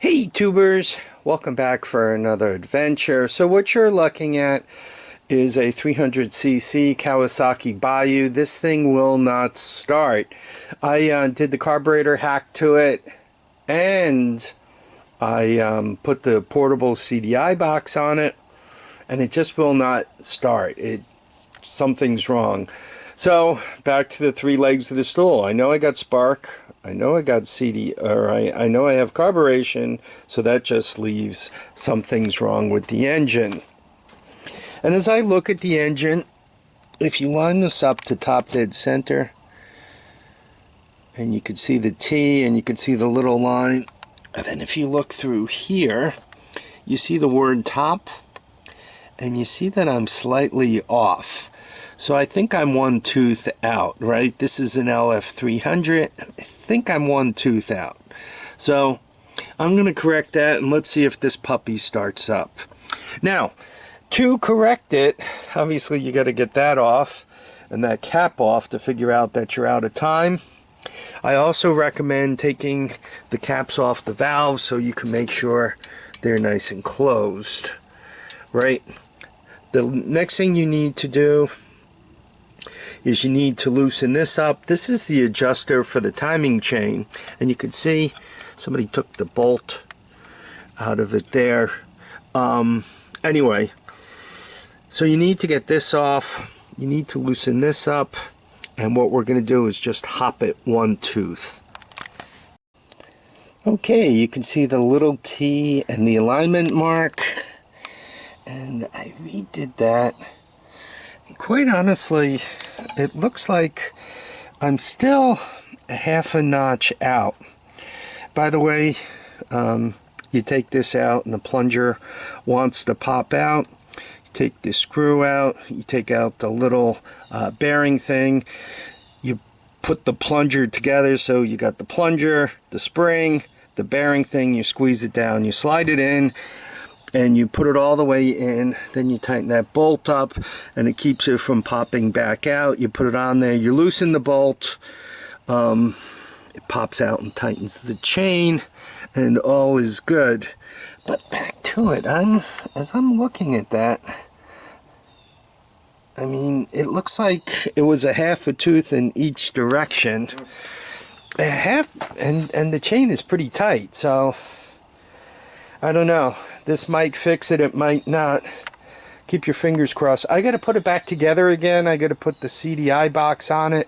Hey tubers, welcome back for another adventure. So what you're looking at is a 300cc Kawasaki Bayou. This thing will not start. I did the carburetor hack to it, and I put the portable CDI box on it, and it just will not start. Something's wrong. So back to the three legs of the stool. I know I got spark, I know I got I know I have carburation, so that just leaves something's wrong with the engine. And as I look at the engine, if you line this up to top dead center, and you can see the T and you can see the little line, and then if you look through here, you see the word top, and you see that I'm slightly off. So I think I'm one tooth out, right? This is an LF300. I think I'm one tooth out. So I'm going to correct that, and let's see if this puppy starts up. Now, to correct it, obviously you got to get that off and that cap off to figure out that you're out of time. I also recommend taking the caps off the valves so you can make sure they're nice and closed, right? The next thing you need to do is you need to loosen this up. This is the adjuster for the timing chain, and you can see somebody took the bolt out of it there. Anyway, so you need to get this off, you need to loosen this up, and what we're going to do is just hop it one tooth. Okay, you can see the little T and the alignment mark, and I redid that. And quite honestly, it looks like I'm still a half a notch out. By the way, you take this out and the plunger wants to pop out. You take this screw out, you take out the little bearing thing, you put the plunger together, so you got the plunger, the spring, the bearing thing, you squeeze it down, you slide it in, and you put it all the way in. Then you tighten that bolt up and it keeps it from popping back out. You put it on there, you loosen the bolt, it pops out and tightens the chain, and all is good. But back to it, as I'm looking at that, I mean, it looks like it was a half a tooth in each direction. A half, and the chain is pretty tight, so I don't know. This might fix it, it might not. Keep your fingers crossed. I got to put it back together again. I got to put the CDI box on it,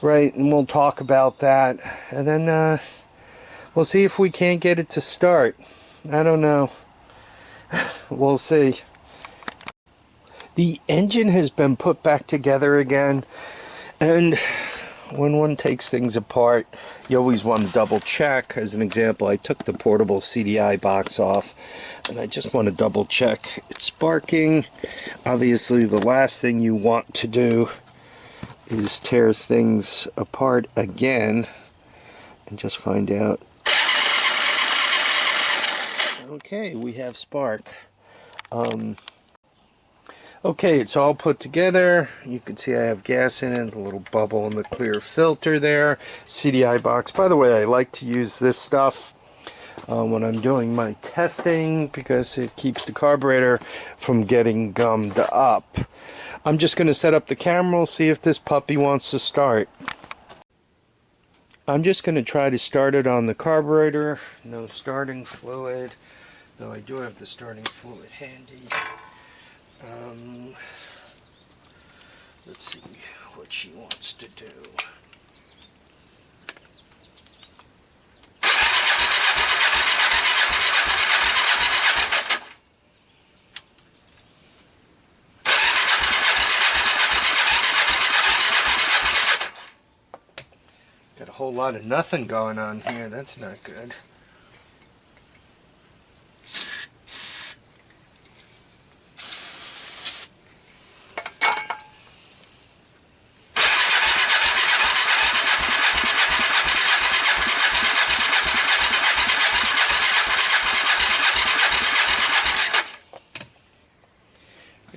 right? And we'll talk about that. And then we'll see if we can't get it to start. I don't know. We'll see. The engine has been put back together again. And when one takes things apart, you always want to double check. As an example, I took the portable CDI box off, and I just want to double check it's sparking. Obviously, the last thing you want to do is tear things apart again and just find out. Okay, we have spark. Okay, it's all put together. You can see I have gas in it, a little bubble in the clear filter there. CDI box. By the way, I like to use this stuff when I'm doing my testing because it keeps the carburetor from getting gummed up. I'm just going to set up the camera. We'll see if this puppy wants to start. I'm just going to try to start it on the carburetor. No starting fluid, though I do have the starting fluid handy. Let's see what she wants to do. Got a whole lot of nothing going on here. That's not good.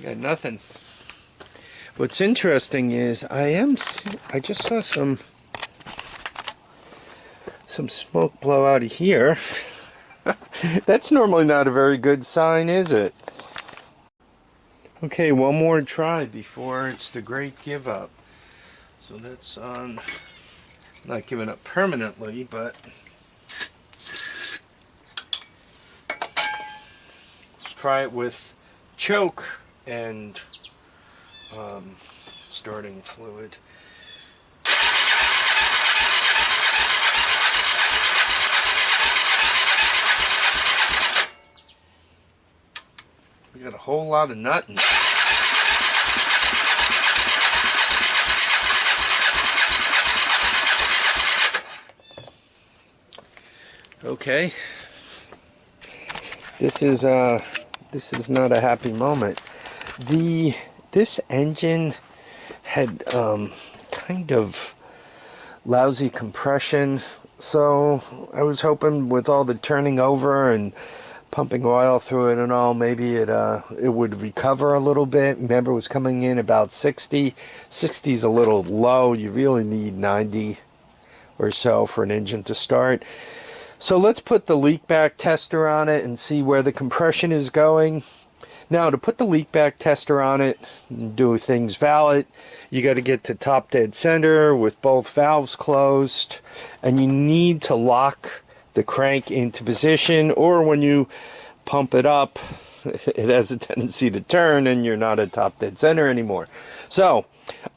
Got nothing. What's interesting is I just saw some smoke blow out of here. That's normally not a very good sign, is it? Okay, one more try before it's the great give up. So that's on, not giving up permanently, but let's try it with choke and starting fluid. We got a whole lot of nutting. Okay. This is not a happy moment. This engine had kind of lousy compression, so I was hoping with all the turning over and pumping oil through it and all, maybe it would recover a little bit. Remember, it was coming in about 60. 60 is a little low. You really need 90 or so for an engine to start. So let's put the leak back tester on it and see where the compression is going. Now, to put the leak back tester on it and do things valid, you got to get to top dead center with both valves closed, and you need to lock the crank into position, or when you pump it up, it has a tendency to turn and you're not at top dead center anymore. So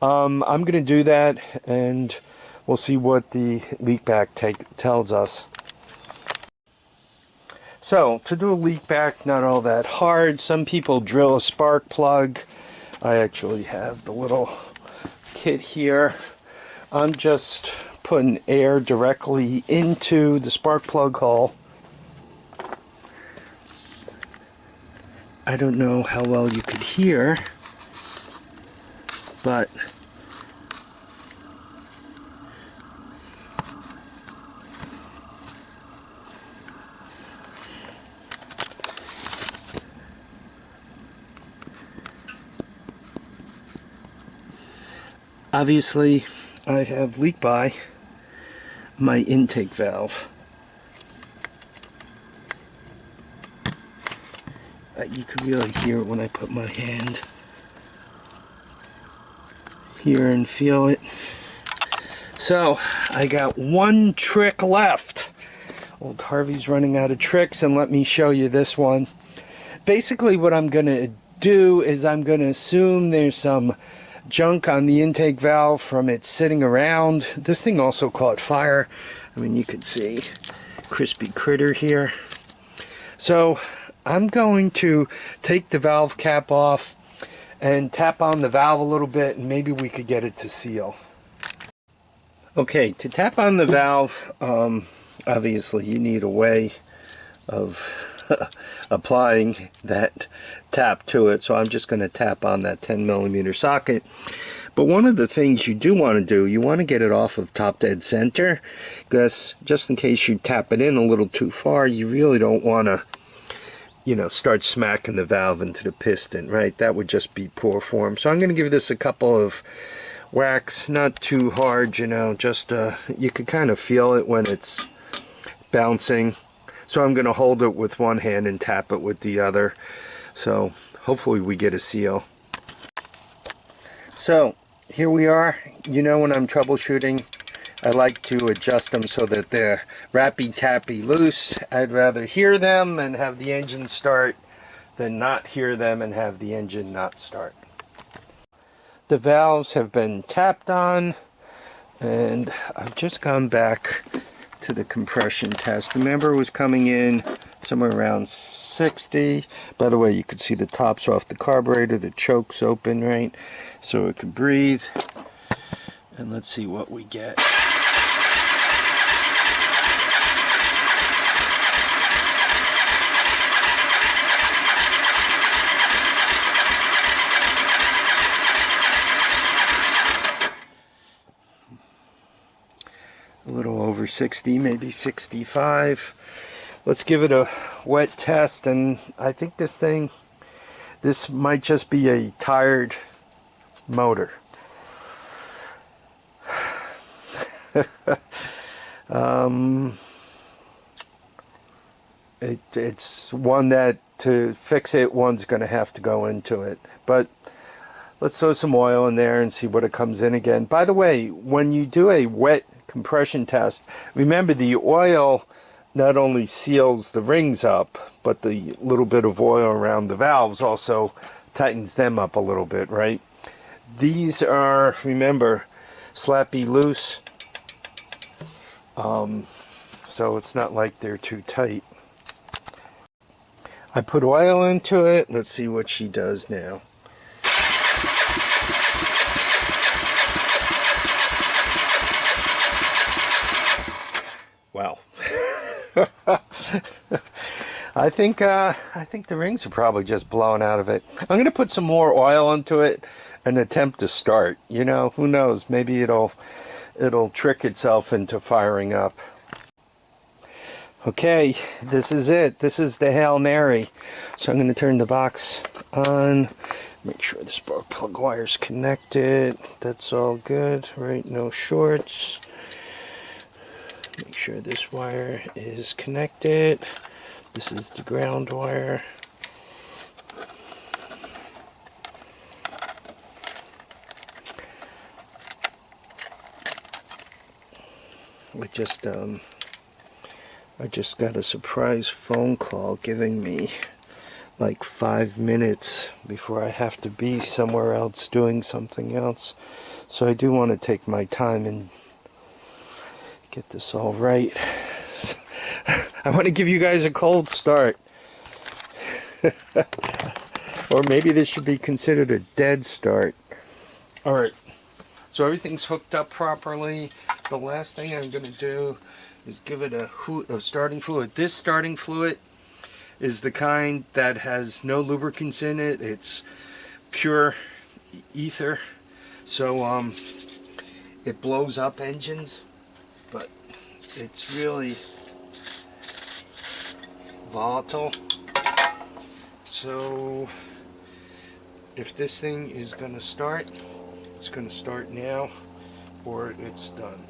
I'm going to do that, and we'll see what the leak back tells us. So, to do a leak back, not all that hard. Some people drill a spark plug. I actually have the little kit here. I'm just putting air directly into the spark plug hole. I don't know how well you could hear, but obviously I have leak by my intake valve. You can really hear it when I put my hand here and feel it. So I got one trick left. Old Harvey's running out of tricks, and let me show you this one. Basically what I'm going to do is I'm going to assume there's some junk on the intake valve from it sitting around. This thing also caught fire. I mean, you could see crispy critter here. So I'm going to take the valve cap off and tap on the valve a little bit, and maybe we could get it to seal. Okay, to tap on the valve, obviously you need a way of applying that tap to it, so I'm just going to tap on that 10mm socket. But one of the things you do want to do, you want to get it off of top dead center, because just in case you tap it in a little too far, you really don't want to, you know, start smacking the valve into the piston, right? That would just be poor form. So I'm going to give this a couple of whacks, not too hard, you know, just you can kind of feel it when it's bouncing. So I'm going to hold it with one hand and tap it with the other. So hopefully we get a seal. So here we are. You know, when I'm troubleshooting, I like to adjust them so that they're rappy-tappy loose. I'd rather hear them and have the engine start than not hear them and have the engine not start. The valves have been tapped on, and I've just gone back to the compression test. Remember, it was coming in somewhere around 60. By the way, you could see the tops off the carburetor, the choke's open, right? So it could breathe. And let's see what we get. A little over 60, maybe 65. Let's give it a wet test, and I think this might just be a tired motor. It's one that to fix it, one's going to have to go into it. But let's throw some oil in there and see what it comes in again. By the way, when you do a wet compression test, remember the oil not only seals the rings up, but the little bit of oil around the valves also tightens them up a little bit, right? These are, remember, slappy loose, so it's not like they're too tight. I put oil into it. Let's see what she does now. Wow. I think the rings are probably just blowing out of it. I'm going to put some more oil into it and attempt to start. You know, who knows? Maybe it'll trick itself into firing up. Okay, this is it. This is the Hail Mary. So I'm going to turn the box on. Make sure the spark plug wire's connected. That's all good, right? No shorts. Make sure this wire is connected. This is the ground wire. I just got a surprise phone call giving me like 5 minutes before I have to be somewhere else doing something else. So I do want to take my time and get this all right. I want to give you guys a cold start. Or maybe this should be considered a dead start. Alright, so everything's hooked up properly. The last thing I'm going to do is give it a hoot of starting fluid. This starting fluid is the kind that has no lubricants in it. It's pure ether. So it blows up engines, but it's really volatile. So if this thing is going to start, it's going to start now or it's done.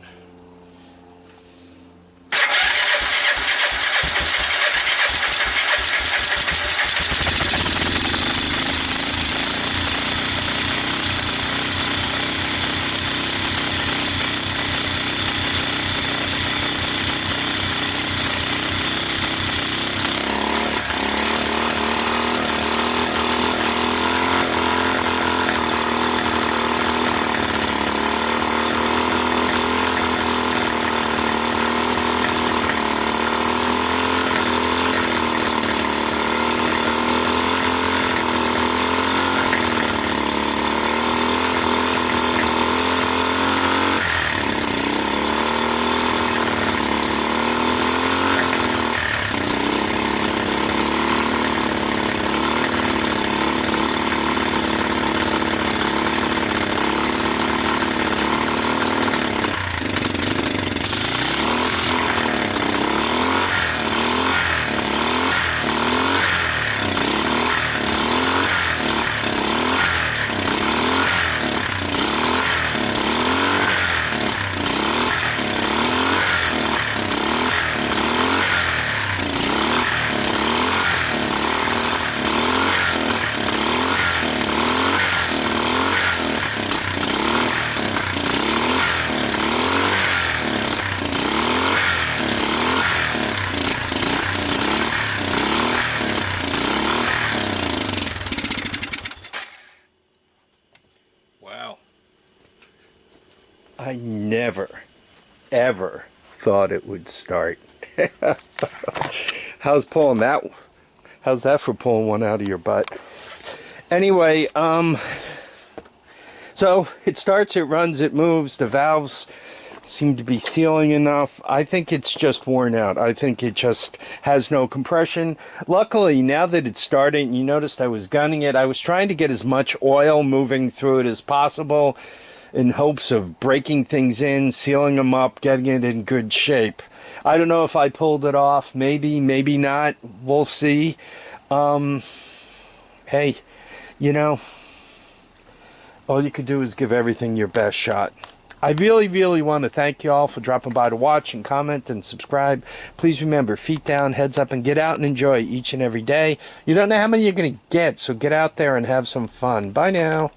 I never, ever thought it would start. How's that for pulling one out of your butt? Anyway, so it starts, it runs, it moves, the valves seem to be sealing enough. I think it's just worn out. I think it just has no compression. Luckily, now that it's started, and you noticed I was gunning it, I was trying to get as much oil moving through it as possible in hopes of breaking things in, sealing them up, getting it in good shape. I don't know if I pulled it off. Maybe, maybe not. We'll see. Hey, you know, all you could do is give everything your best shot. I really want to thank you all for dropping by to watch and comment and subscribe. Please remember, feet down, heads up, and get out and enjoy each and every day. You don't know how many you're going to get, so get out there and have some fun. Bye now.